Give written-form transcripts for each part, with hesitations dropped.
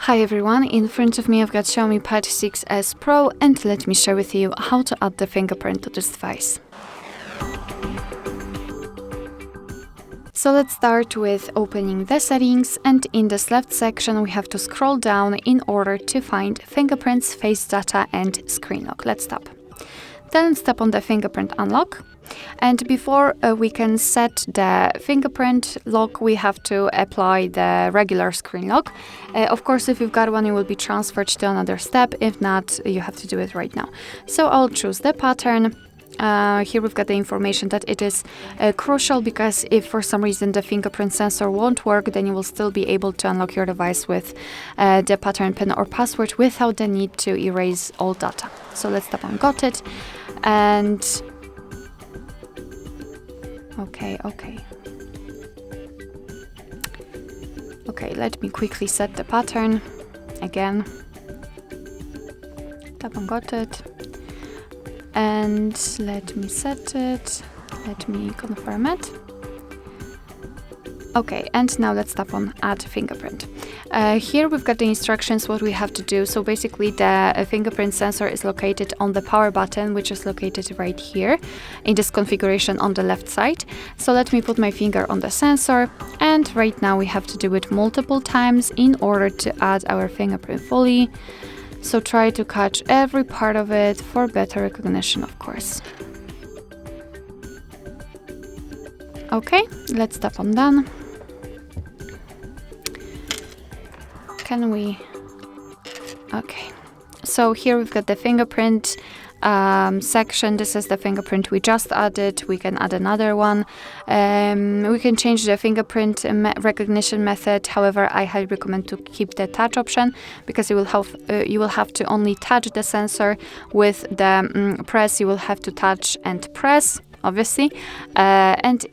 Hi everyone, in front of me I've got Xiaomi Pad 6s Pro, and let me share with you how to add the fingerprint to this device. So let's start with opening the settings, and in this left section we have to scroll down in order to find fingerprints, face data and screen lock. Let's tap. Then tap on the fingerprint unlock. And before we can set the fingerprint lock, we have to apply the regular screen lock. Of course, if you've got one, you will be transferred to another step. If not, you have to do it right now. So I'll choose the pattern. Here we've got the information that it is crucial, because if for some reason the fingerprint sensor won't work, then you will still be able to unlock your device with the pattern pin or password without the need to erase all data. So let's tap on got it, and okay, let me quickly set the pattern again. Tap on got it, and let me set it, let me confirm it. Okay, and now let's tap on Add Fingerprint. Here we've got the instructions what we have to do. So basically the fingerprint sensor is located on the power button, which is located right here in this configuration on the left side. So let me put my finger on the sensor, and right now we have to do it multiple times in order to add our fingerprint fully. So try to catch every part of it for better recognition, of course. Okay, let's tap on done. Can we? Okay, so here we've got the fingerprint section. This is the fingerprint we just added. We can add another one. We can change the fingerprint recognition method. However, I highly recommend to keep the touch option, because you will have to only touch the sensor. With the press, you will have to touch and press, obviously, and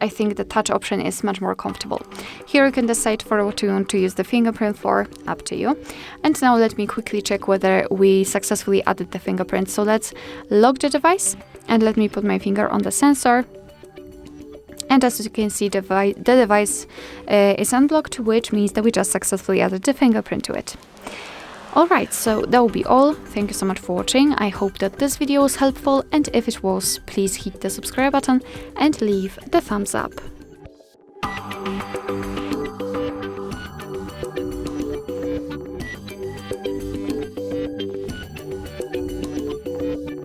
I think the touch option is much more comfortable. Here you can decide for what you want to use the fingerprint for, up to you. And now let me quickly check whether we successfully added the fingerprint. So let's lock the device, and let me put my finger on the sensor. And as you can see, the device is unblocked, which means that we just successfully added the fingerprint to it. Alright, so that will be all. Thank you so much for watching. I hope that this video was helpful, and if it was, please hit the subscribe button and leave the thumbs up.